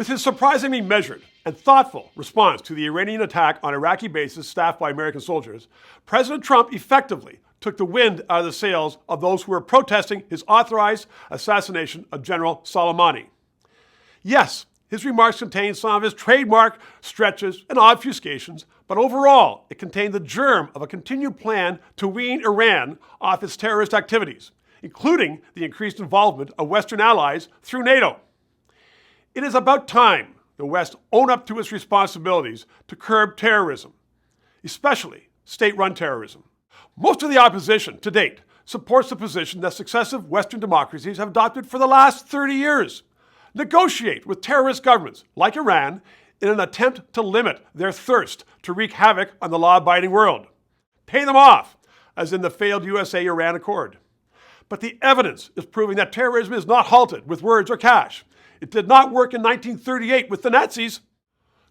With his surprisingly measured and thoughtful response to the Iranian attack on Iraqi bases staffed by American soldiers, President Trump effectively took the wind out of the sails of those who were protesting his authorized assassination of General Soleimani. Yes, his remarks contained some of his trademark stretches and obfuscations, but overall, it contained the germ of a continued plan to wean Iran off its terrorist activities, including the increased involvement of Western allies through NATO. It is about time the West own up to its responsibilities to curb terrorism, especially state-run terrorism. Most of the opposition to date supports the position that successive Western democracies have adopted for the last 30 years. Negotiate with terrorist governments like Iran in an attempt to limit their thirst to wreak havoc on the law-abiding world. Pay them off, as in the failed USA-Iran Accord. But the evidence is proving that terrorism is not halted with words or cash. It did not work in 1938 with the Nazis.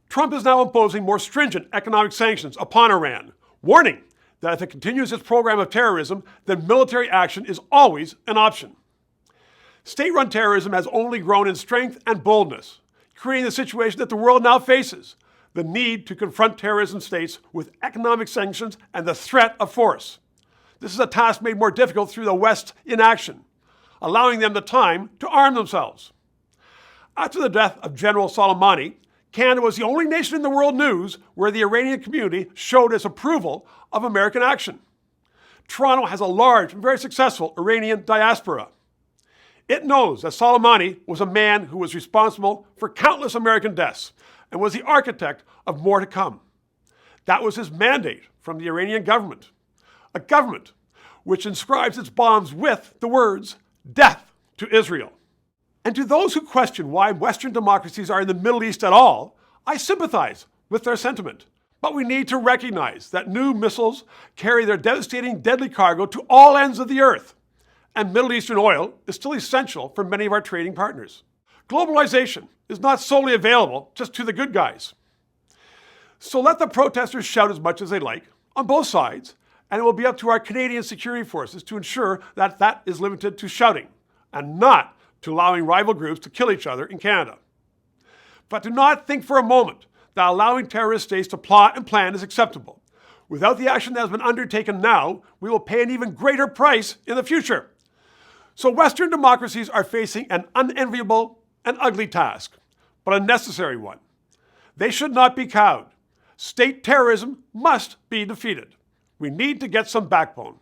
Trump is now imposing more stringent economic sanctions upon Iran, warning that if it continues its program of terrorism, then military action is always an option. State-run terrorism has only grown in strength and boldness, creating the situation that the world now faces, the need to confront terrorism states with economic sanctions and the threat of force. This is a task made more difficult through the West's inaction, allowing them the time to arm themselves. After the death of General Soleimani, Canada was the only nation in the world news where the Iranian community showed its approval of American action. Toronto has a large and very successful Iranian diaspora. It knows that Soleimani was a man who was responsible for countless American deaths and was the architect of more to come. That was his mandate from the Iranian government, a government which inscribes its bombs with the words, "Death to Israel." And to those who question why Western democracies are in the Middle East at all, I sympathize with their sentiment. But we need to recognize that new missiles carry their devastating, deadly cargo to all ends of the earth. And Middle Eastern oil is still essential for many of our trading partners. Globalization is not solely available just to the good guys. So let the protesters shout as much as they like on both sides, and it will be up to our Canadian security forces to ensure that that is limited to shouting and not to allowing rival groups to kill each other in Canada. But do not think for a moment that allowing terrorist states to plot and plan is acceptable. Without the action that has been undertaken now, we will pay an even greater price in the future. So Western democracies are facing an unenviable and ugly task, but a necessary one. They should not be cowed. State terrorism must be defeated. We need to get some backbone.